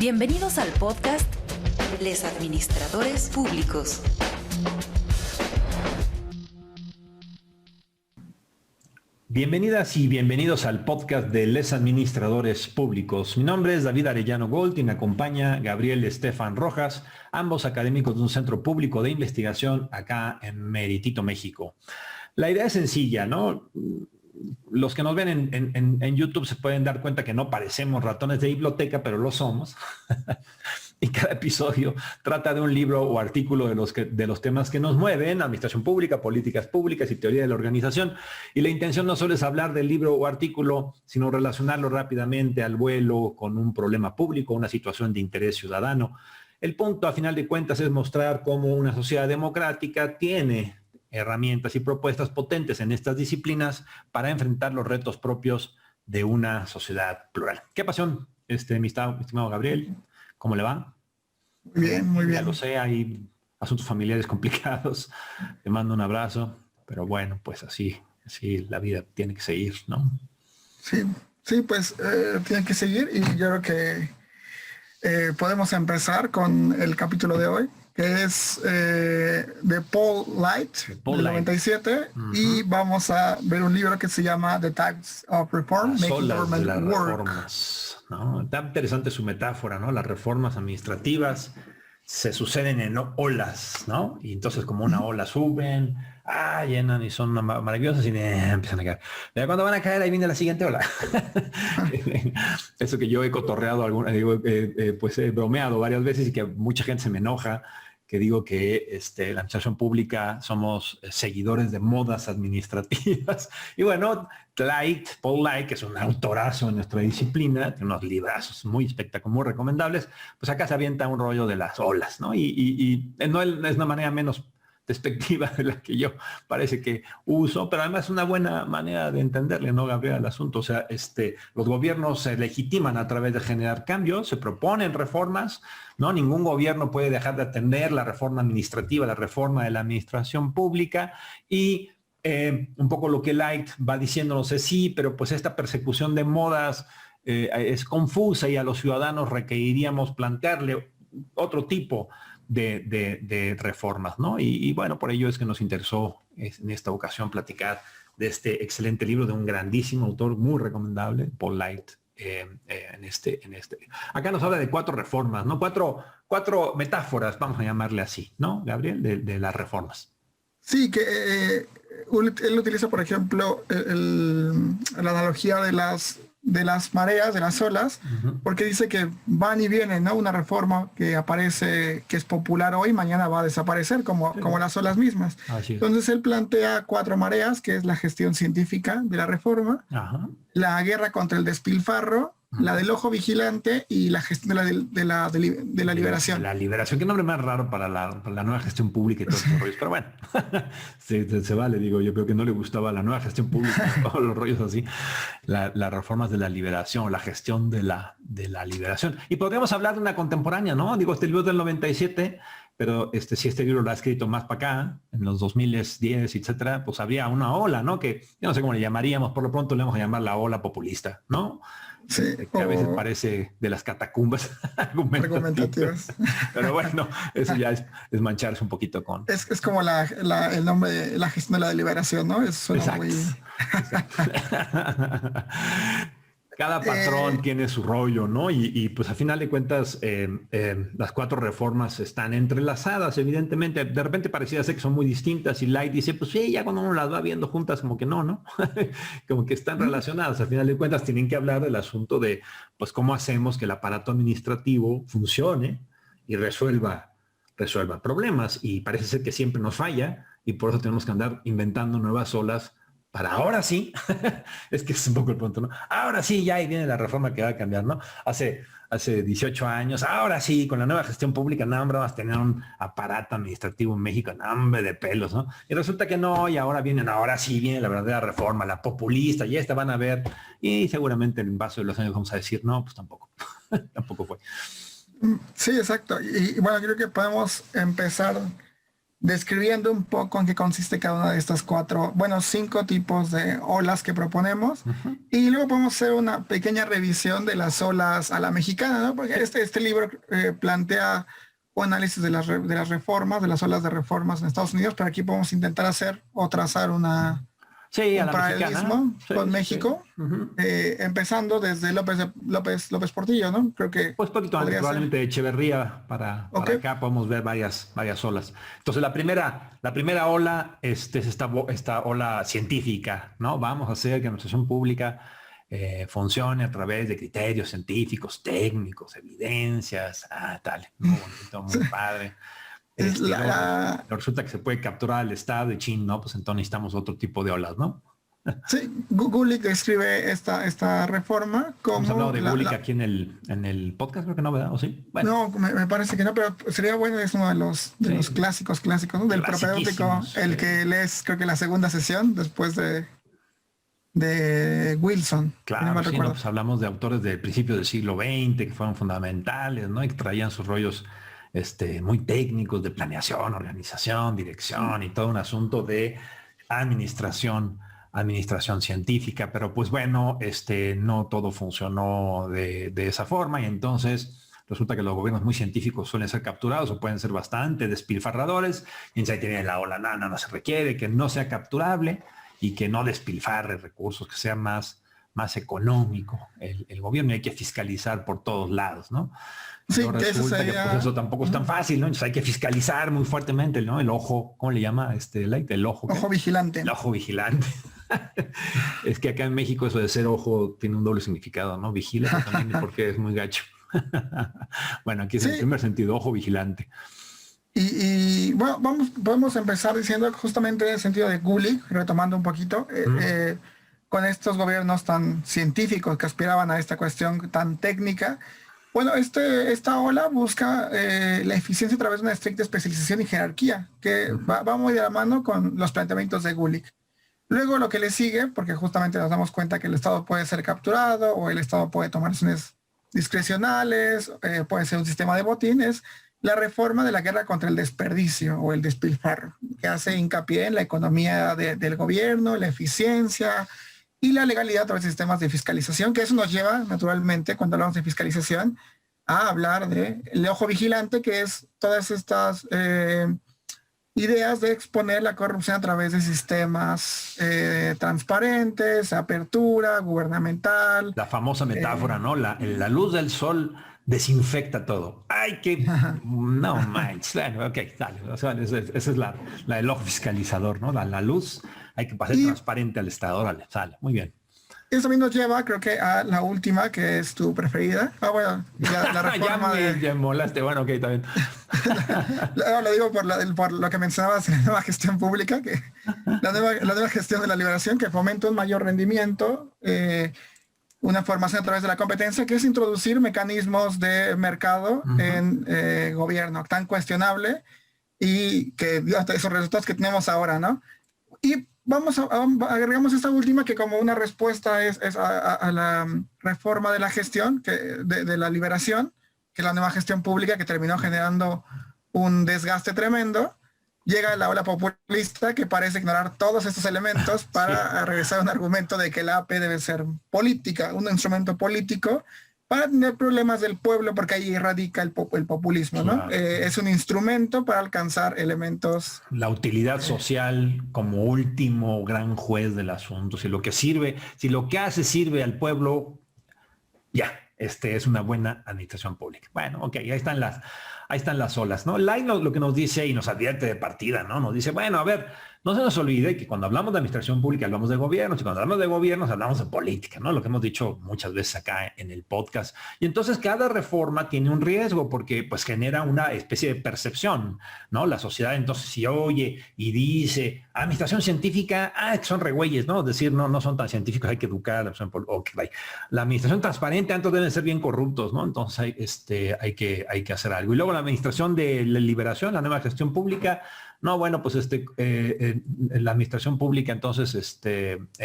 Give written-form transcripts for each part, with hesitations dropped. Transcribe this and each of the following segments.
Bienvenidos al podcast Les Administradores Públicos. Bienvenidas y bienvenidos al podcast de Les Administradores Públicos. Mi nombre es David Arellano Gold y me acompaña Gabriel Estefan Rojas, ambos académicos de un centro público de investigación acá en Meritito, México. La idea es sencilla, ¿no? Los que nos ven en YouTube se pueden dar cuenta que no parecemos ratones de biblioteca, pero lo somos. Y cada episodio trata de un libro o artículo de los temas que nos mueven: administración pública, políticas públicas y teoría de la organización. Y la intención no solo es hablar del libro o artículo, sino relacionarlo rápidamente al vuelo con un problema público, una situación de interés ciudadano. El punto, a final de cuentas, es mostrar cómo una sociedad democrática tiene herramientas y propuestas potentes en estas disciplinas para enfrentar los retos propios de una sociedad plural. ¿Qué pasión, mi estimado Gabriel? ¿Cómo le va? Muy bien, muy bien. Ya lo sé, hay asuntos familiares complicados. Te mando un abrazo, pero bueno, pues así la vida tiene que seguir, ¿no? Sí, pues tiene que seguir, y yo creo que podemos empezar con el capítulo de hoy, que es de Paul Light, del 97, y vamos a ver un libro que se llama The Types of Reform, Making Government Work. ¿No? Está interesante su metáfora, ¿no? Las reformas administrativas se suceden en olas, ¿no? Y entonces, como una ola suben, llenan y son maravillosas y empiezan a caer. Pero cuando van a caer, ahí viene la siguiente ola. Eso que yo he cotorreado, pues he bromeado varias veces y que mucha gente se me enoja, que digo que la administración pública somos seguidores de modas administrativas. Y bueno, Paul Light, que es un autorazo en nuestra disciplina, tiene unos librazos muy espectaculares, muy recomendables, pues acá se avienta un rollo de las olas, ¿no? Y no es una manera menos despectiva de la que yo parece que uso, pero además es una buena manera de entenderle, ¿no, Gabriel, al asunto? O sea, los gobiernos se legitiman a través de generar cambios, se proponen reformas, ¿no? Ningún gobierno puede dejar de atender la reforma administrativa, la reforma de la administración pública, y un poco lo que Light va diciéndonos es sí, pero pues esta persecución de modas es confusa y a los ciudadanos requeriríamos plantearle otro tipo de reformas, ¿no? Y bueno, por ello es que nos interesó en esta ocasión platicar de este excelente libro de un grandísimo autor, muy recomendable, Paul Light, Acá nos habla de 4 reformas, ¿no? Cuatro metáforas, vamos a llamarle así, ¿no, Gabriel? De las reformas. Sí, que él utiliza, por ejemplo, la analogía de las mareas, de las olas, porque dice que van y vienen, ¿no? Una reforma que aparece, que es popular hoy, mañana va a desaparecer, como las olas mismas. Entonces él plantea 4 mareas, que es la gestión científica de la reforma, la guerra contra el despilfarro, la del ojo vigilante y la gestión de la liberación. La liberación, qué nombre más raro para la nueva gestión pública y todos los rollos, pero bueno, se vale, digo, yo creo que no le gustaba la nueva gestión pública, todos los rollos así, las reformas de la liberación, la gestión de la liberación. Y podríamos hablar de una contemporánea, ¿no? Digo, este libro es del 97, pero si este libro lo ha escrito más para acá, en los 2010, etcétera, pues habría una ola, ¿no? Que yo no sé cómo le llamaríamos, por lo pronto le vamos a llamar la ola populista, ¿no? Sí, que a veces parece de las catacumbas argumentativas. Pero bueno, eso ya es mancharse un poquito con... Es como el nombre de la gestión de la deliberación, ¿no? Eso suena exacto, muy... Exacto. Cada patrón tiene su rollo, ¿no? Y pues a final de cuentas las 4 reformas están entrelazadas, evidentemente. De repente pareciera ser que son muy distintas y Light dice, pues sí, ya cuando uno las va viendo juntas como que no, como que están relacionadas. A final de cuentas tienen que hablar del asunto de, pues, cómo hacemos que el aparato administrativo funcione y resuelva problemas. Y parece ser que siempre nos falla y por eso tenemos que andar inventando nuevas olas para ahora sí, es que es un poco el punto, ¿no? Ahora sí, ya ahí viene la reforma que va a cambiar, ¿no? Hace 18 años, ahora sí, con la nueva gestión pública, no, hombre, vamos a tener un aparato administrativo en México, no, hombre, de pelos, ¿no? Y resulta que no, y ahora sí viene la verdadera reforma, la populista, y esta van a ver, y seguramente en el paso de los años vamos a decir, no, pues tampoco, tampoco fue. Sí, exacto. Y bueno, creo que podemos empezar describiendo un poco en qué consiste cada una de estas 5 tipos de olas que proponemos. Y luego podemos hacer una pequeña revisión de las olas a la mexicana, ¿no? Porque este libro plantea un análisis de las reformas, de las olas de reformas en Estados Unidos, pero aquí podemos intentar hacer o trazar un paralelismo con México, empezando desde López Portillo, ¿no? Creo que pues poquito antes, probablemente de Echeverría para acá podemos ver varias olas. Entonces la primera ola es esta ola científica, ¿no? Vamos a hacer que la administración pública funcione a través de criterios científicos, técnicos, evidencias, tal, muy bonito, muy padre. Resulta que se puede capturar al Estado y chin, ¿no? Pues entonces necesitamos otro tipo de olas, ¿no? Sí, Gulick describe esta reforma como... Hemos hablado de Gulick aquí en el podcast, creo que no, ¿verdad? ¿O sí? Bueno. No, me parece que no, pero sería bueno, es uno de los clásicos, ¿no? Del propedéutico, el que lees, creo que la segunda sesión, después de Wilson. Claro, no sí, pues hablamos de autores del principio del siglo XX que fueron fundamentales, ¿no? Y que traían sus rollos muy técnicos de planeación, organización, dirección y todo un asunto de administración científica, pero pues bueno, no todo funcionó de esa forma y entonces resulta que los gobiernos muy científicos suelen ser capturados o pueden ser bastante despilfarradores y entonces ahí tiene la ola, no se requiere, que no sea capturable y que no despilfarre recursos, que sea más económico el gobierno y hay que fiscalizar por todos lados, ¿no? Sí, que resulta que pues, eso tampoco es tan fácil, ¿no? Entonces hay que fiscalizar muy fuertemente, ¿no? El ojo, ¿cómo le llama? El ojo. Ojo vigilante. El ojo vigilante. Es que acá en México eso de ser ojo tiene un doble significado, ¿no? Vigila también porque es muy gacho. Bueno, aquí es el primer sentido, ojo vigilante. Y bueno, podemos empezar diciendo justamente en el sentido de Gulick, retomando un poquito, con estos gobiernos tan científicos que aspiraban a esta cuestión tan técnica. Bueno, esta ola busca la eficiencia a través de una estricta especialización y jerarquía, que va muy de la mano con los planteamientos de Gulick. Luego lo que le sigue, porque justamente nos damos cuenta que el Estado puede ser capturado o el Estado puede tomar decisiones discrecionales, puede ser un sistema de botines, la reforma de la guerra contra el desperdicio o el despilfarro, que hace hincapié en la economía del gobierno, la eficiencia y la legalidad a través de sistemas de fiscalización, que eso nos lleva, naturalmente, cuando hablamos de fiscalización, a hablar del ojo vigilante, que es todas estas ideas de exponer la corrupción a través de sistemas transparentes, apertura, gubernamental. La famosa metáfora, ¿no? La luz del sol desinfecta todo. ¡Ay, que no manches! Bueno, ok, dale. O sea, esa es la del ojo fiscalizador, ¿no? La luz hay que pasar transparente al Estado. Dale, sale. Muy bien. Eso también nos lleva, creo que, a la última, que es tu preferida. Bueno, la reforma ya molaste. Bueno, ok, está bien. Lo digo por lo que mencionabas en la nueva gestión pública, que la nueva gestión de la liberación, que fomenta un mayor rendimiento, una formación a través de la competencia, que es introducir mecanismos de mercado en gobierno tan cuestionable y que dio hasta esos resultados que tenemos ahora, ¿no? Y agregamos esta última que como una respuesta es a la reforma de la gestión, de la liberación, que es la nueva gestión pública que terminó generando un desgaste tremendo. Llega la ola populista que parece ignorar todos estos elementos para regresar a un argumento de que la AP debe ser política, un instrumento político para tener problemas del pueblo, porque ahí radica el populismo, ¿no? Claro. Es un instrumento para alcanzar elementos... La utilidad social como último gran juez del asunto. Si lo que hace sirve al pueblo, ya, es una buena administración pública. Bueno, ok, ahí están las olas, ¿no? Lai lo que nos dice y nos advierte de partida, ¿no? Nos dice, bueno, a ver, no se nos olvide que cuando hablamos de administración pública hablamos de gobiernos y cuando hablamos de gobiernos hablamos de política, ¿no? Lo que hemos dicho muchas veces acá en el podcast. Y entonces cada reforma tiene un riesgo porque pues genera una especie de percepción, ¿no? La sociedad entonces si oye y dice administración científica, son regüeyes, ¿no? Es decir, no son tan científicos, hay que educar. La administración transparente, entonces deben ser bien corruptos, ¿no? Entonces hay que hacer algo. Y luego la administración de la liberación, la nueva gestión pública, no, bueno, pues la administración pública, entonces,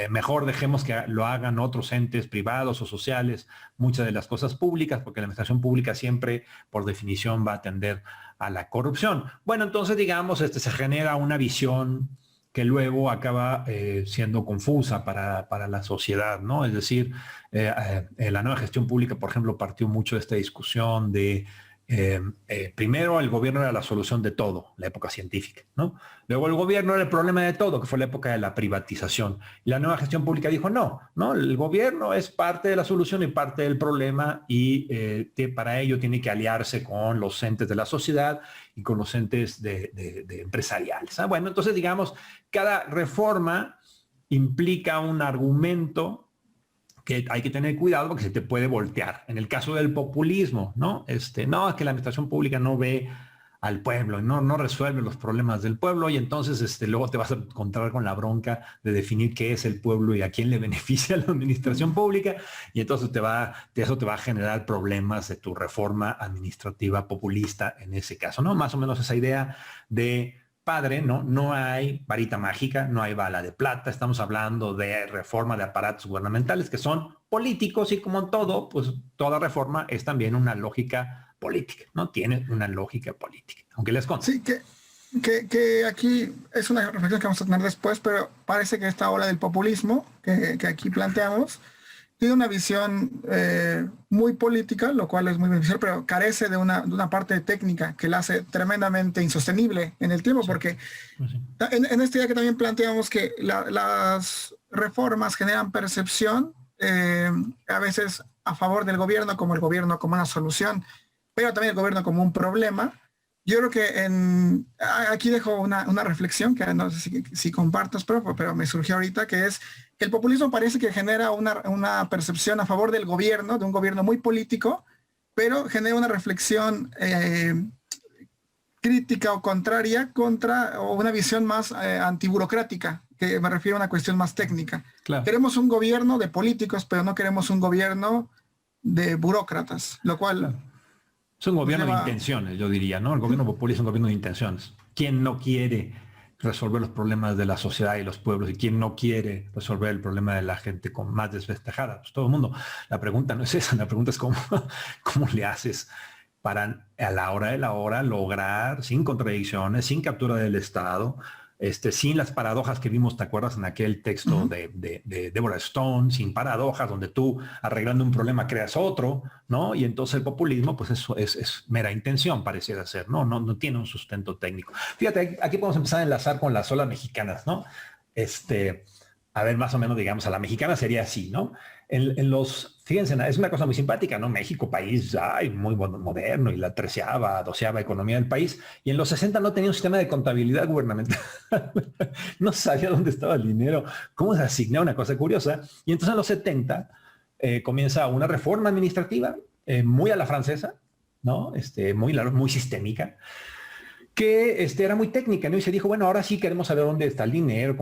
mejor dejemos que lo hagan otros entes privados o sociales, muchas de las cosas públicas, porque la administración pública siempre, por definición, va a tender a la corrupción. Bueno, entonces, digamos, se genera una visión que luego acaba siendo confusa para la sociedad, ¿no? Es decir, la nueva gestión pública, por ejemplo, partió mucho de esta discusión de primero el gobierno era la solución de todo, la época científica, ¿no? Luego el gobierno era el problema de todo, que fue la época de la privatización. Y la nueva gestión pública dijo, no, el gobierno es parte de la solución y parte del problema y para ello tiene que aliarse con los entes de la sociedad y con los entes de empresariales. Bueno, entonces digamos, cada reforma implica un argumento que hay que tener cuidado porque se te puede voltear. En el caso del populismo, ¿no? Es que la administración pública no ve al pueblo, no resuelve los problemas del pueblo y entonces luego te vas a encontrar con la bronca de definir qué es el pueblo y a quién le beneficia la administración pública y entonces eso te va a generar problemas de tu reforma administrativa populista en ese caso, ¿no? Más o menos esa idea de padre, ¿no? No hay varita mágica, no hay bala de plata, estamos hablando de reforma de aparatos gubernamentales que son políticos y como en todo, pues toda reforma es también una lógica política, ¿no? Tiene una lógica política, aunque les conste. Sí, que aquí es una reflexión que vamos a tener después, pero parece que esta ola del populismo que aquí planteamos tiene una visión muy política, lo cual es muy beneficioso, pero carece de una parte técnica que la hace tremendamente insostenible en el tiempo, porque en esta idea que también planteamos que las reformas generan percepción, a veces a favor del gobierno, como el gobierno como una solución, pero también el gobierno como un problema. Yo creo que aquí dejo una reflexión que no sé si compartas, pero me surgió ahorita, que es que el populismo parece que genera una percepción a favor del gobierno, de un gobierno muy político, pero genera una reflexión crítica o contraria o una visión más antiburocrática, que me refiero a una cuestión más técnica. Claro. Queremos un gobierno de políticos, pero no queremos un gobierno de burócratas, lo cual... Claro. Es un gobierno de intenciones, yo diría, ¿no? El gobierno populista es un gobierno de intenciones. ¿Quién no quiere resolver los problemas de la sociedad y los pueblos? ¿Y quién no quiere resolver el problema de la gente con más desvestajada? Pues todo el mundo. La pregunta no es esa, la pregunta es cómo le haces para a la hora de la hora lograr, sin contradicciones, sin captura del Estado, sin las paradojas que vimos, ¿te acuerdas? En aquel texto de Deborah Stone, sin paradojas, donde tú arreglando un problema creas otro, ¿no? Y entonces el populismo, pues eso es mera intención, pareciera ser, ¿no? No tiene un sustento técnico. Fíjate, aquí podemos empezar a enlazar con las olas mexicanas, ¿no? A ver, más o menos, digamos, a la mexicana sería así, ¿no? Fíjense, es una cosa muy simpática, ¿no? México, país muy moderno y la 13ª, 12ª economía del país. Y en los 60 no tenía un sistema de contabilidad gubernamental. No sabía dónde estaba el dinero, cómo se asignaba, una cosa curiosa. Y entonces en los 70 comienza una reforma administrativa muy a la francesa, ¿no? Muy sistémica, que era muy técnica, ¿no? Y se dijo, bueno, ahora sí queremos saber dónde está el dinero,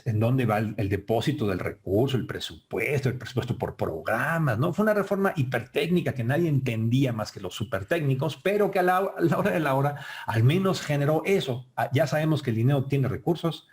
en dónde va el depósito del recurso, el presupuesto por programas, ¿no? Fue una reforma hipertécnica que nadie entendía más que los supertécnicos, pero que a la hora de la hora al menos generó eso. Ya sabemos que el dinero tiene recursos,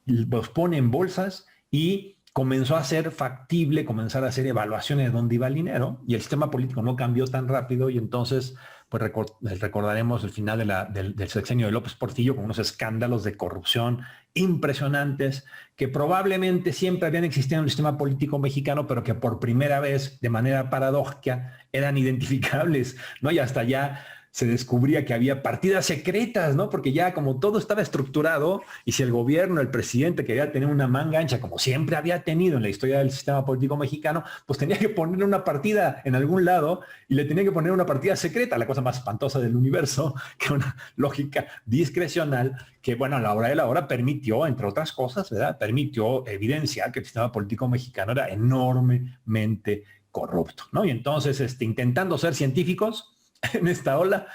los pone en bolsas y comenzó a ser factible, comenzar a hacer evaluaciones de dónde iba el dinero y el sistema político no cambió tan rápido y entonces pues recordaremos el final del sexenio de López Portillo con unos escándalos de corrupción impresionantes que probablemente siempre habían existido en el sistema político mexicano, pero que por primera vez, de manera paradójica, eran identificables, ¿no? Y hasta ya se descubría que había partidas secretas, ¿no? Porque ya como todo estaba estructurado y si el gobierno, el presidente quería tener una manga ancha, como siempre había tenido en la historia del sistema político mexicano, pues tenía que ponerle una partida en algún lado y le tenía que poner una partida secreta, la cosa más espantosa del universo, que una lógica discrecional que, bueno, a la hora de la hora permitió, entre otras cosas, ¿verdad? Permitió evidenciar que el sistema político mexicano era enormemente corrupto, ¿no? Y entonces, intentando ser científicos, en esta ola,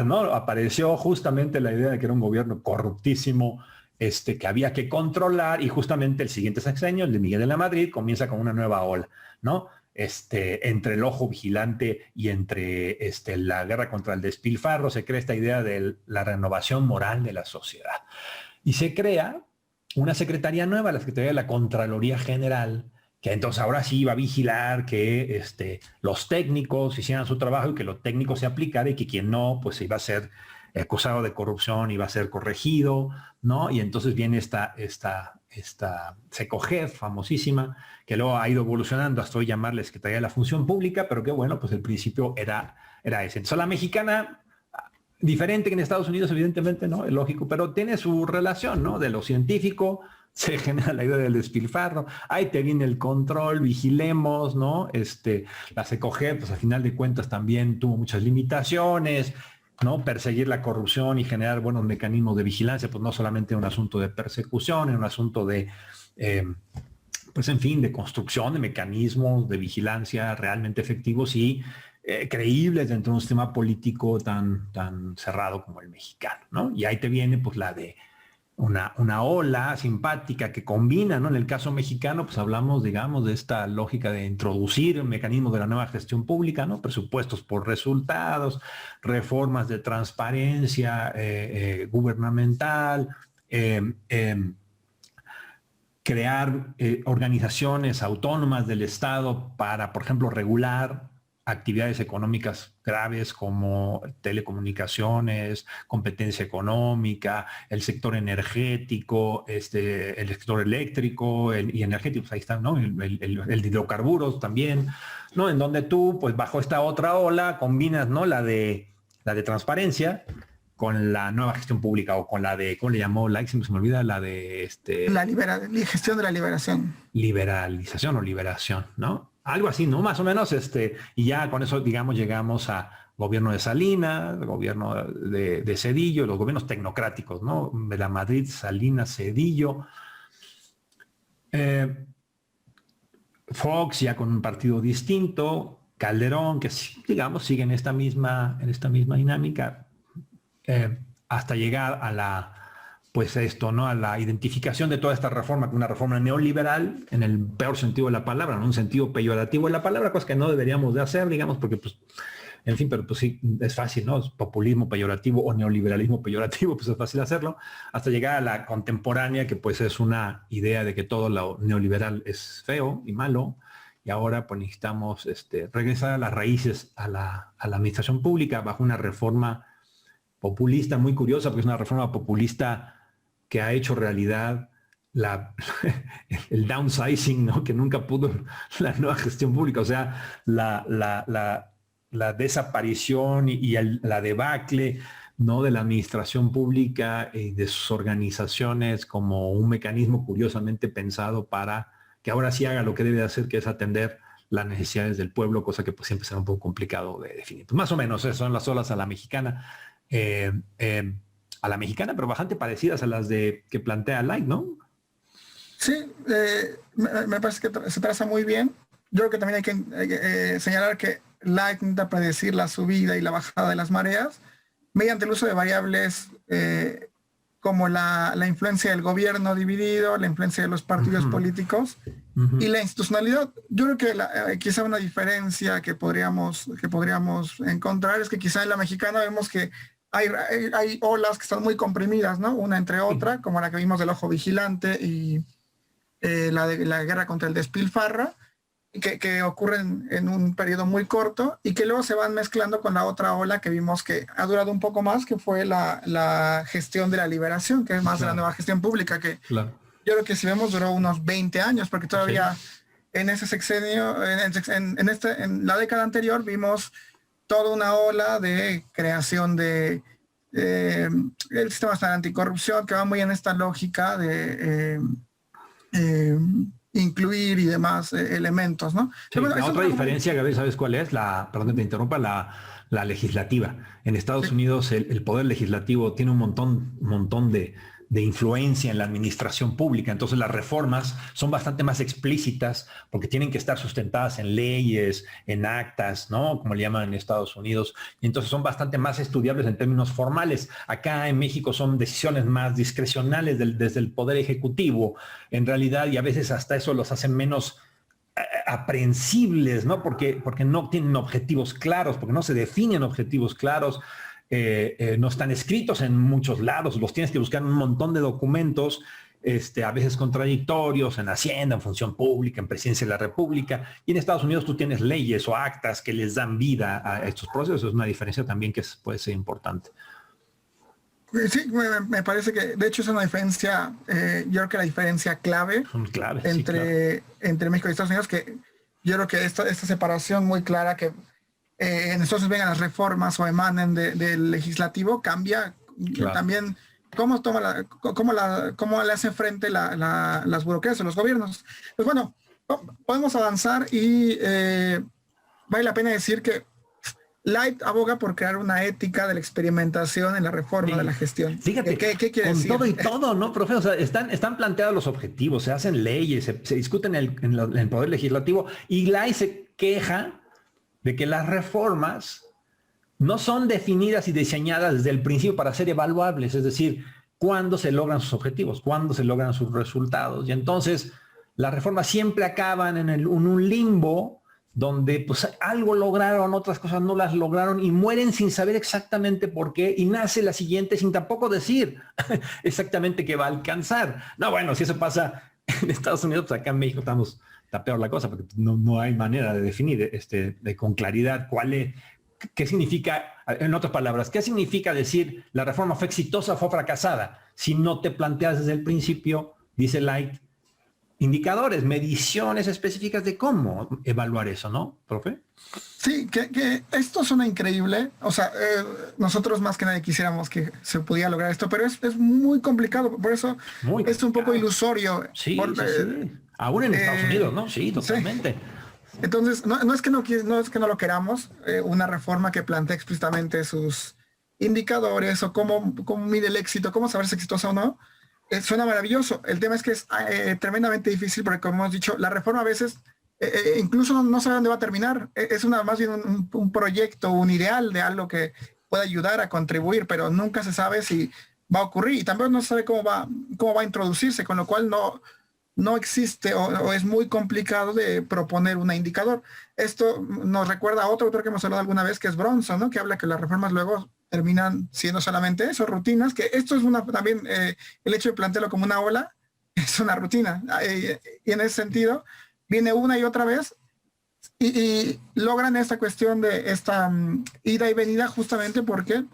¿no? Apareció justamente la idea de que era un gobierno corruptísimo, que había que controlar y justamente el siguiente sexenio, el de Miguel de la Madrid, comienza con una nueva ola, ¿no? entre el ojo vigilante y entre la guerra contra el despilfarro, se crea esta idea de la renovación moral de la sociedad. Y se crea una secretaría nueva, la Secretaría de la Contraloría General, que entonces ahora sí va a vigilar que los técnicos hicieran su trabajo y que lo técnico se aplicara y que quien no, pues iba a ser acusado de corrupción, iba a ser corregido, ¿no? Y entonces viene esta SECOJEF famosísima, que luego ha ido evolucionando hasta hoy llamarle Secretaría de la Función Pública, pero que bueno, pues el principio era ese. Entonces la mexicana, diferente que en Estados Unidos, evidentemente, ¿no? Es lógico, pero tiene su relación, ¿no? De lo científico, se genera la idea del despilfarro, ahí te viene el control, vigilemos, ¿no? La SECOJEF, pues al final de cuentas también tuvo muchas limitaciones, ¿no? Perseguir la corrupción y generar buenos mecanismos de vigilancia, pues no solamente un asunto de persecución, es un asunto de, pues en fin, de construcción de mecanismos de vigilancia realmente efectivos y creíbles dentro de un sistema político tan cerrado como el mexicano, ¿no? Y ahí te viene pues la de una ola simpática que combina, ¿no? En el caso mexicano, pues hablamos, digamos, de esta lógica de introducir mecanismos de la nueva gestión pública, ¿no? Presupuestos por resultados, reformas de transparencia gubernamental, crear organizaciones autónomas del Estado para, por ejemplo, regular actividades económicas graves como telecomunicaciones, competencia económica, el sector energético, el sector eléctrico y energético, pues ahí está, ¿no? El de hidrocarburos también, ¿no? En donde tú, pues bajo esta otra ola, combinas, ¿no? La de transparencia con la nueva gestión pública o con la de, ¿cómo le llamó? Se me olvida, la de la gestión de la liberación. Liberalización o liberación, ¿no? Algo así, ¿no? Más o menos, y ya con eso, digamos, llegamos a gobierno de Salinas, gobierno de Zedillo, los gobiernos tecnocráticos, ¿no? De la Madrid, Salinas, Zedillo. Fox ya con un partido distinto, Calderón, que digamos sigue en esta misma dinámica, hasta llegar a la, pues esto, ¿no? A la identificación de toda esta reforma como una reforma neoliberal, en el peor sentido de la palabra, en un sentido peyorativo de la palabra, cosa que no deberíamos de hacer, digamos, porque pues, en fin, pero pues sí, es fácil, ¿no? Es populismo peyorativo o neoliberalismo peyorativo, pues es fácil hacerlo, hasta llegar a la contemporánea, que pues es una idea de que todo lo neoliberal es feo y malo, y ahora pues necesitamos regresar a las raíces, a la administración pública, bajo una reforma populista muy curiosa, porque es una reforma populista que ha hecho realidad el downsizing, ¿no? Que nunca pudo la nueva gestión pública, o sea, la desaparición y la debacle, ¿no? De la administración pública y de sus organizaciones como un mecanismo curiosamente pensado para que ahora sí haga lo que debe de hacer, que es atender las necesidades del pueblo, cosa que pues siempre será un poco complicado de definir. Pues más o menos esas son las olas a la mexicana. Pero bastante parecidas a las que plantea Light, ¿no? Sí, me parece que se traza muy bien. Yo creo que también hay que señalar que Light intenta predecir la subida y la bajada de las mareas mediante el uso de variables como la influencia del gobierno dividido, la influencia de los partidos políticos y la institucionalidad. Yo creo que quizá una diferencia que podríamos encontrar es que quizá en la mexicana vemos que hay olas que están muy comprimidas, ¿no? Una entre otra, como la que vimos del ojo vigilante y la de la guerra contra el despilfarro, que ocurren en un periodo muy corto y que luego se van mezclando con la otra ola que vimos que ha durado un poco más, que fue la gestión de la liberación, que es más de la nueva gestión pública, que yo creo que si vemos duró unos 20 años, porque todavía en ese sexenio, en la década anterior vimos toda una ola de creación de el sistema nacional anticorrupción, que va muy en esta lógica de incluir y demás elementos, ¿no? Sí, bueno, la otra diferencia, Gabriel, ¿sabes cuál es? Perdón que te interrumpa, la legislativa. En Estados Unidos el poder legislativo tiene un montón de influencia en la administración pública. Entonces las reformas son bastante más explícitas porque tienen que estar sustentadas en leyes, en actas, ¿no? Como le llaman en Estados Unidos. Y entonces son bastante más estudiables en términos formales. Acá en México son decisiones más discrecionales desde el Poder Ejecutivo, en realidad, y a veces hasta eso los hacen menos aprehensibles, ¿no? Porque no tienen objetivos claros, porque no se definen objetivos claros, no están escritos en muchos lados, los tienes que buscar en un montón de documentos, a veces contradictorios, en Hacienda, en Función Pública, en Presidencia de la República, y en Estados Unidos tú tienes leyes o actas que les dan vida a estos procesos. Es una diferencia también que puede ser importante. Sí, me parece que de hecho es una diferencia, yo creo que la diferencia clave entre México y Estados Unidos, que yo creo que esta separación muy clara que en Estados Unidos vengan las reformas o emanen del legislativo, cambia también cómo le hace frente las burocracias o los gobiernos. Pues bueno, podemos avanzar y vale la pena decir que Light aboga por crear una ética de la experimentación en la reforma de la gestión. Fíjate, ¿Qué quiere con decir? todo y todo, ¿no, profe? O sea, están planteados los objetivos, se hacen leyes, se discuten en el Poder Legislativo, y Light se queja de que las reformas no son definidas y diseñadas desde el principio para ser evaluables, es decir, cuándo se logran sus objetivos, cuándo se logran sus resultados. Y entonces las reformas siempre acaban en un limbo donde pues algo lograron, otras cosas no las lograron y mueren sin saber exactamente por qué, y nace la siguiente sin tampoco decir exactamente qué va a alcanzar. No, bueno, si eso pasa en Estados Unidos, pues acá en México está peor la cosa, porque no hay manera de definir con claridad qué significa, en otras palabras, qué significa decir la reforma fue exitosa o fue fracasada, si no te planteas desde el principio, dice Light, indicadores, mediciones específicas de cómo evaluar eso, ¿no, profe? Sí, que esto suena increíble. O sea, nosotros más que nadie quisiéramos que se pudiera lograr esto, pero es muy complicado. Por eso es un poco ilusorio. Sí, sí. Aún en Estados Unidos, ¿no? Sí, totalmente. Sí. Entonces, no es que no lo queramos, una reforma que plantea explícitamente sus indicadores o cómo mide el éxito, cómo saber si es exitosa o no. Suena maravilloso. El tema es que es tremendamente difícil porque, como hemos dicho, la reforma a veces incluso no sabe dónde va a terminar. Es más bien un proyecto, un ideal de algo que puede ayudar a contribuir, pero nunca se sabe si va a ocurrir y también no se sabe cómo va a introducirse, con lo cual no existe o es muy complicado de proponer un indicador. Esto nos recuerda a otro autor que hemos hablado alguna vez, que es Bronson, ¿no? Que habla que las reformas luego terminan siendo solamente eso, rutinas, que esto es también el hecho de plantearlo como una ola, es una rutina. Y en ese sentido, viene una y otra vez y logran esta cuestión de esta ida y venida justamente porque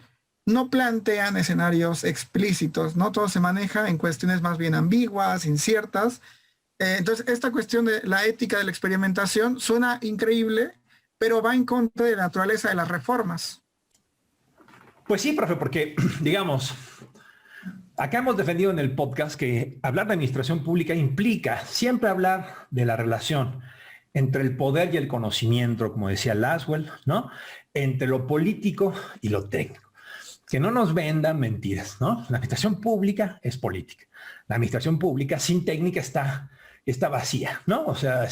no plantean escenarios explícitos, ¿no? Todo se maneja en cuestiones más bien ambiguas, inciertas. Entonces, esta cuestión de la ética de la experimentación suena increíble, pero va en contra de la naturaleza de las reformas. Pues sí, profe, porque, digamos, acá hemos defendido en el podcast que hablar de administración pública implica siempre hablar de la relación entre el poder y el conocimiento, como decía Laswell, ¿no? Entre lo político y lo técnico. Que no nos vendan mentiras, ¿no? La administración pública es política. La administración pública sin técnica está vacía, ¿no? O sea,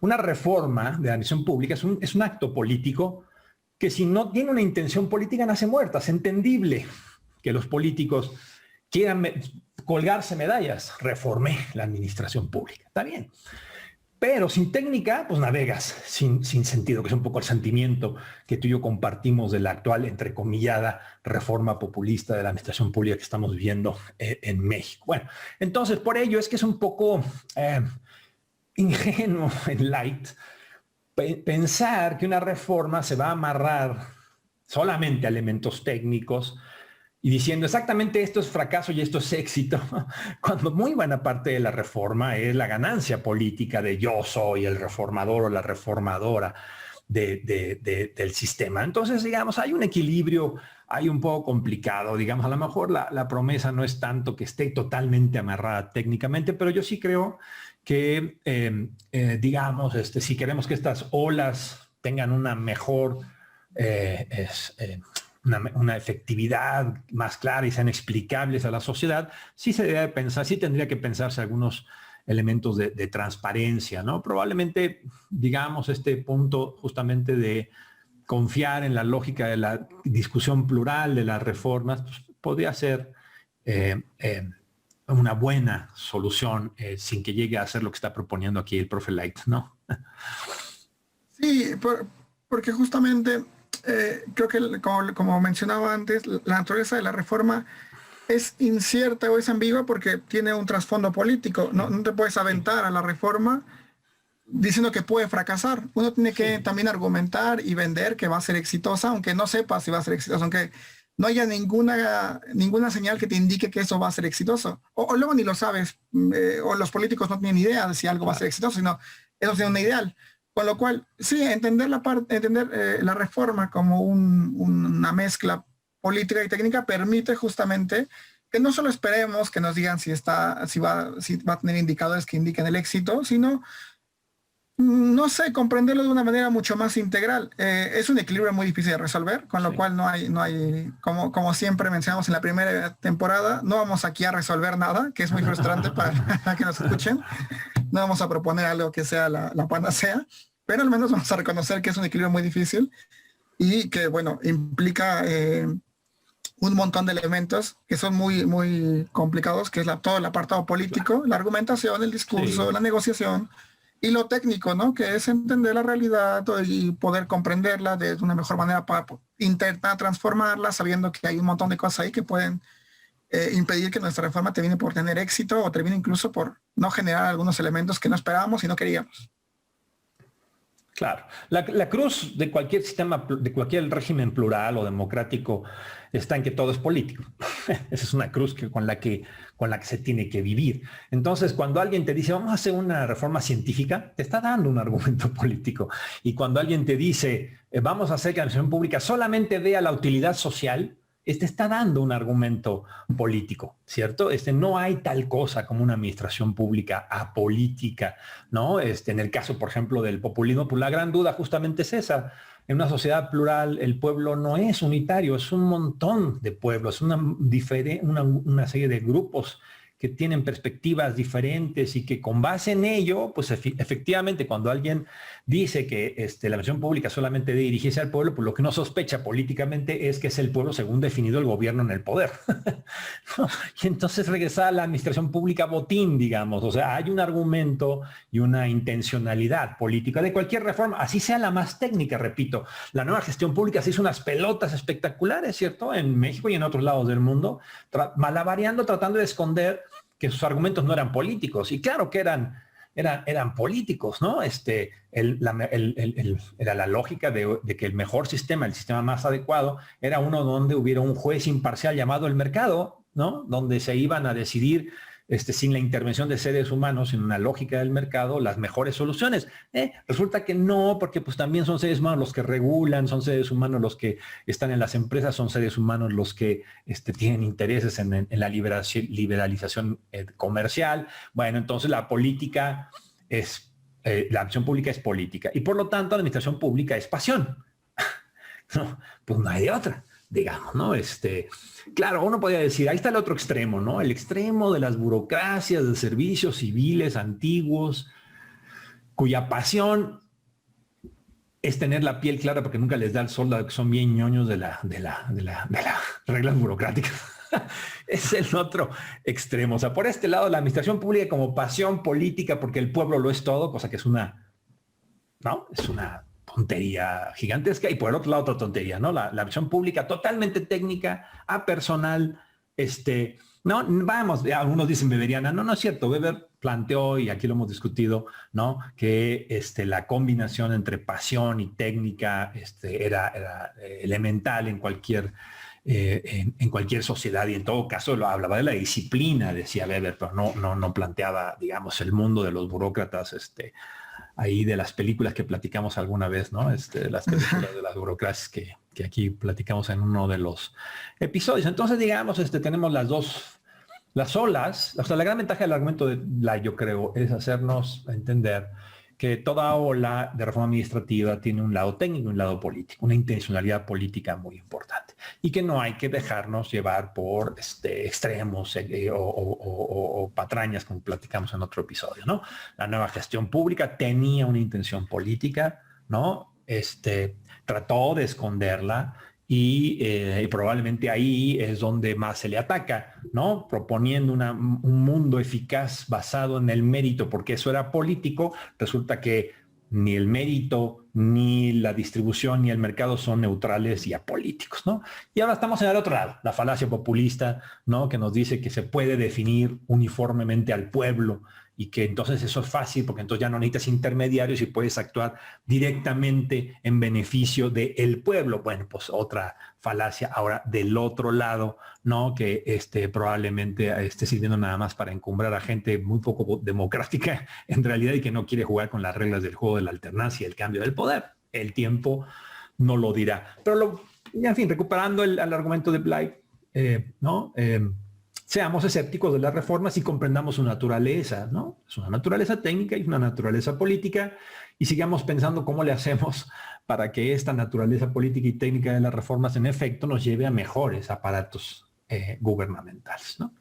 una reforma de la administración pública es un acto político que si no tiene una intención política nace muerta. Es entendible que los políticos quieran colgarse medallas. Reformé la administración pública. Está bien. Pero sin técnica, pues navegas sin sentido, que es un poco el sentimiento que tú y yo compartimos de la actual, entrecomillada, reforma populista de la administración pública que estamos viviendo en México. Bueno, entonces por ello es que es un poco ingenuo en Light pensar que una reforma se va a amarrar solamente a elementos técnicos y diciendo exactamente esto es fracaso y esto es éxito, cuando muy buena parte de la reforma es la ganancia política de yo soy el reformador o la reformadora del sistema. Entonces, digamos, hay un equilibrio, hay un poco complicado, digamos, a lo mejor la promesa no es tanto que esté totalmente amarrada técnicamente, pero yo sí creo que, digamos, si queremos que estas olas tengan una mejor una efectividad más clara y sean explicables a la sociedad, sí se debe pensar, sí tendría que pensarse algunos elementos de transparencia, ¿no? Probablemente, digamos, este punto justamente de confiar en la lógica de la discusión plural de las reformas, pues, podría ser una buena solución sin que llegue a hacer lo que está proponiendo aquí el profe Light, ¿no? Sí, porque justamente creo que como mencionaba antes, la naturaleza de la reforma es incierta o es ambigua porque tiene un trasfondo político. No te puedes aventar a la reforma diciendo que puede fracasar. Uno tiene que también argumentar y vender que va a ser exitosa, aunque no sepa si va a ser exitosa, aunque no haya ninguna señal que te indique que eso va a ser exitoso. O luego ni lo sabes, o los políticos no tienen idea de si algo va a ser exitoso, sino eso tiene un ideal. Con lo cual, sí, entender la reforma como una mezcla política y técnica permite justamente que no solo esperemos que nos digan si va a tener indicadores que indiquen el éxito, sino, no sé, comprenderlo de una manera mucho más integral. Es un equilibrio muy difícil de resolver, con lo cual no hay como siempre mencionamos en la primera temporada, no vamos aquí a resolver nada, que es muy frustrante para que nos escuchen. No vamos a proponer algo que sea la panacea, pero al menos vamos a reconocer que es un equilibrio muy difícil y que, bueno, implica un montón de elementos que son muy, muy complicados, que es todo el apartado político, la argumentación, el discurso, la negociación y lo técnico, ¿no? Que es entender la realidad y poder comprenderla de una mejor manera para intentar transformarla, sabiendo que hay un montón de cosas ahí que pueden impedir que nuestra reforma termine por tener éxito o termine incluso por no generar algunos elementos que no esperábamos y no queríamos. Claro. La cruz de cualquier sistema, de cualquier régimen plural o democrático, está en que todo es político. Esa es una cruz con la que se tiene que vivir. Entonces, cuando alguien te dice, vamos a hacer una reforma científica, te está dando un argumento político. Y cuando alguien te dice, vamos a hacer que la administración pública solamente vea la utilidad social, está dando un argumento político, ¿cierto? No hay tal cosa como una administración pública apolítica, ¿no? En el caso, por ejemplo, del populismo, pues la gran duda justamente es esa. En una sociedad plural, el pueblo no es unitario, es un montón de pueblos, una serie de grupos que tienen perspectivas diferentes y que con base en ello, pues efectivamente, cuando alguien dice que la administración pública solamente debe dirigirse al pueblo, pues lo que no sospecha políticamente es que es el pueblo según definido el gobierno en el poder. ¿No? Y entonces regresa a la administración pública botín, digamos. O sea, hay un argumento y una intencionalidad política de cualquier reforma, así sea la más técnica, repito. La nueva gestión pública se hizo unas pelotas espectaculares, ¿cierto? En México y en otros lados del mundo, malabareando, tratando de esconder que sus argumentos no eran políticos. Y claro que eran políticos, ¿no? Era la lógica de que el mejor sistema, el sistema más adecuado, era uno donde hubiera un juez imparcial llamado el mercado, ¿no? Donde se iban a decidir sin la intervención de seres humanos en una lógica del mercado, las mejores soluciones. Resulta que no, porque pues también son seres humanos los que regulan, son seres humanos los que están en las empresas, son seres humanos los que tienen intereses en la liberalización comercial. Bueno, entonces la política la acción pública es política y por lo tanto la administración pública es pasión. No, pues no hay de otra, digamos, ¿no? Claro, uno podría decir, ahí está el otro extremo, ¿no? El extremo de las burocracias, de servicios civiles antiguos, cuya pasión es tener la piel clara porque nunca les da el sol, que son bien ñoños de las reglas burocráticas. Es el otro extremo. O sea, por este lado, la administración pública como pasión política porque el pueblo lo es todo, cosa que es una tontería gigantesca, y por el otro lado otra tontería, ¿no? La administración pública totalmente técnica, apersonal, no, vamos, algunos dicen beberiana, no es cierto. Weber planteó, y aquí lo hemos discutido, ¿no? Que la combinación entre pasión y técnica era elemental en cualquier sociedad, y en todo caso lo hablaba de la disciplina, decía Weber, pero no planteaba, digamos, el mundo de los burócratas, ahí de las películas que platicamos alguna vez, ¿no? Las películas de las burocracias que aquí platicamos en uno de los episodios. Entonces, digamos, tenemos las olas. O sea, la gran ventaja del argumento de Lai, yo creo, es hacernos entender que toda ola de reforma administrativa tiene un lado técnico y un lado político, una intencionalidad política muy importante, y que no hay que dejarnos llevar por extremos o patrañas, como platicamos en otro episodio, ¿no? La nueva gestión pública tenía una intención política, ¿no? Trató de esconderla y probablemente ahí es donde más se le ataca, ¿no? Proponiendo un mundo eficaz basado en el mérito, porque eso era político, resulta que ni el mérito, ni la distribución, ni el mercado son neutrales y apolíticos, ¿no? Y ahora estamos en el otro lado, la falacia populista, ¿no? Que nos dice que se puede definir uniformemente al pueblo y que entonces eso es fácil porque entonces ya no necesitas intermediarios y puedes actuar directamente en beneficio del pueblo. Bueno, pues otra falacia ahora del otro lado, ¿no? Que probablemente esté sirviendo nada más para encumbrar a gente muy poco democrática en realidad y que no quiere jugar con las reglas del juego de la alternancia y el cambio del poder. El tiempo no lo dirá. Pero, en fin, recuperando el argumento de Bly, ¿no? Seamos escépticos de las reformas y comprendamos su naturaleza, ¿no? Es una naturaleza técnica y una naturaleza política y sigamos pensando cómo le hacemos para que esta naturaleza política y técnica de las reformas en efecto nos lleve a mejores aparatos gubernamentales, ¿no?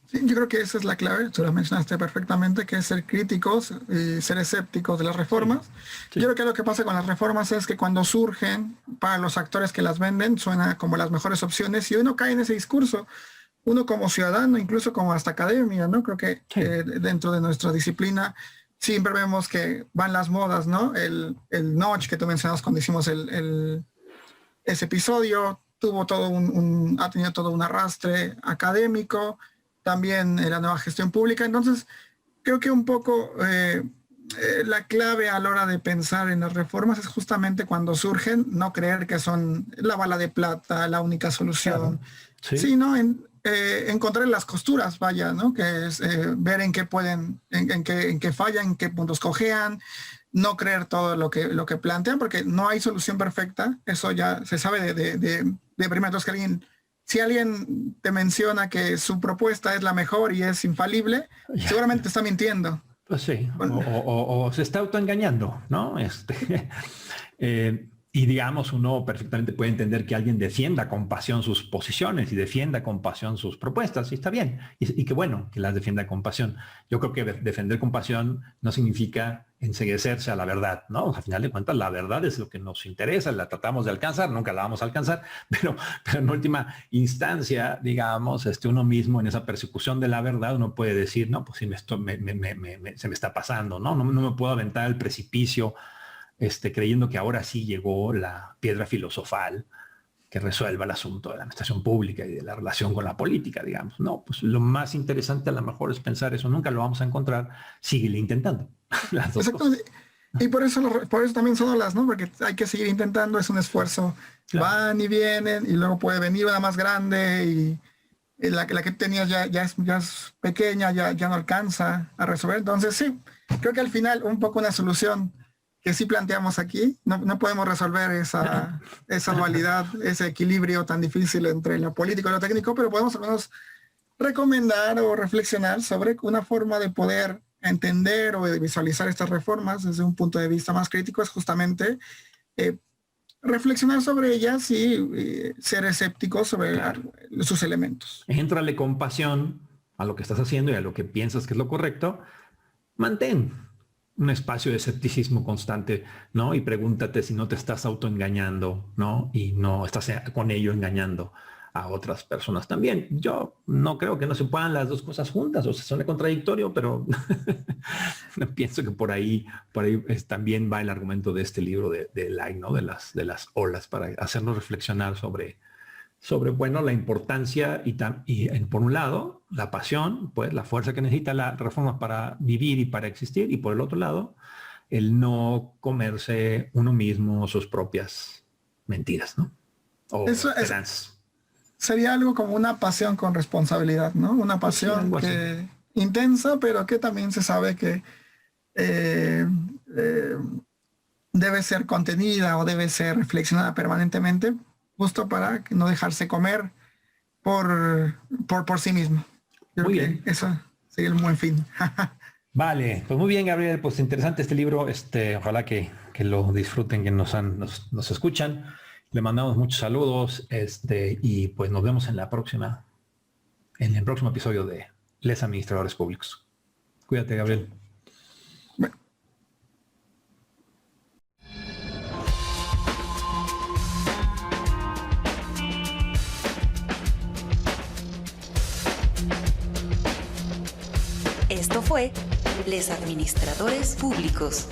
Sí, yo creo que esa es la clave, tú lo mencionaste perfectamente, que es ser críticos y ser escépticos de las reformas. Sí. Yo creo que lo que pasa con las reformas es que cuando surgen, para los actores que las venden, suena como las mejores opciones y uno cae en ese discurso. Uno como ciudadano, incluso como hasta academia, ¿no? Creo que sí. Dentro de nuestra disciplina siempre vemos que van las modas, ¿no? El notch que tú mencionabas cuando hicimos ese episodio, ha tenido todo un arrastre académico, también la nueva gestión pública. Entonces, creo que un poco la clave a la hora de pensar en las reformas es justamente cuando surgen, no creer que son la bala de plata, la única solución, Claro. Sí. sino encontrar las costuras, vaya, ¿no? Que es ver en qué pueden, en qué fallan, en qué puntos cojean, no creer todo lo que plantean, porque no hay solución perfecta, eso ya se sabe de primero. Entonces, si alguien te menciona que su propuesta es la mejor y es infalible, seguramente te está mintiendo. Pues sí, Bueno. o se está autoengañando, ¿no? Y digamos, uno perfectamente puede entender que alguien defienda con pasión sus posiciones y defienda con pasión sus propuestas, y está bien, y qué bueno que las defienda con pasión. Yo creo que defender con pasión no significa enceguecerse a la verdad, ¿no? Al final de cuentas, la verdad es lo que nos interesa, la tratamos de alcanzar, nunca la vamos a alcanzar, pero en última instancia, digamos, uno mismo en esa persecución de la verdad, uno puede decir, no, pues sí, se me está pasando, ¿no? No me puedo aventar al precipicio creyendo que ahora sí llegó la piedra filosofal que resuelva el asunto de la administración pública y de la relación con la política, digamos. No, pues lo más interesante a lo mejor es pensar eso, nunca lo vamos a encontrar, síguele intentando. Las dos cosas. Y por eso también son olas, ¿no? Porque hay que seguir intentando, es un esfuerzo. Claro. Van y vienen y luego puede venir una más grande y la que tenías ya es pequeña, ya no alcanza a resolver. Entonces sí, creo que al final un poco una solución que sí planteamos aquí, no podemos resolver esa dualidad, ese equilibrio tan difícil entre lo político y lo técnico, pero podemos al menos recomendar o reflexionar sobre una forma de poder entender o de visualizar estas reformas desde un punto de vista más crítico, es justamente reflexionar sobre ellas y ser escéptico sobre sus elementos. Éntrale con pasión a lo que estás haciendo y a lo que piensas que es lo correcto. Mantén un espacio de escepticismo constante, ¿no? Y pregúntate si no te estás autoengañando, ¿no? Y no estás con ello engañando a otras personas también. Yo no creo que no se puedan las dos cosas juntas, o sea, suena contradictorio, pero pienso que por ahí también va el argumento de este libro de Bly, ¿no? De las olas, para hacernos reflexionar sobre bueno, la importancia y por un lado, la pasión, pues la fuerza que necesita la reforma para vivir y para existir, y por el otro lado, el no comerse uno mismo sus propias mentiras, ¿no? O esperanzas. Sería algo como una pasión con responsabilidad, ¿no? Una pasión intensa, pero que también se sabe que debe ser contenida o debe ser reflexionada permanentemente, justo para no dejarse comer por sí mismo. Creo muy que bien. Eso sería un buen fin. Vale, pues muy bien, Gabriel, pues interesante este libro, ojalá que lo disfruten, que nos escuchan. Le mandamos muchos saludos, y pues nos vemos en el próximo episodio de Les Administradores Públicos. Cuídate, Gabriel. Esto fue Les Administradores Públicos.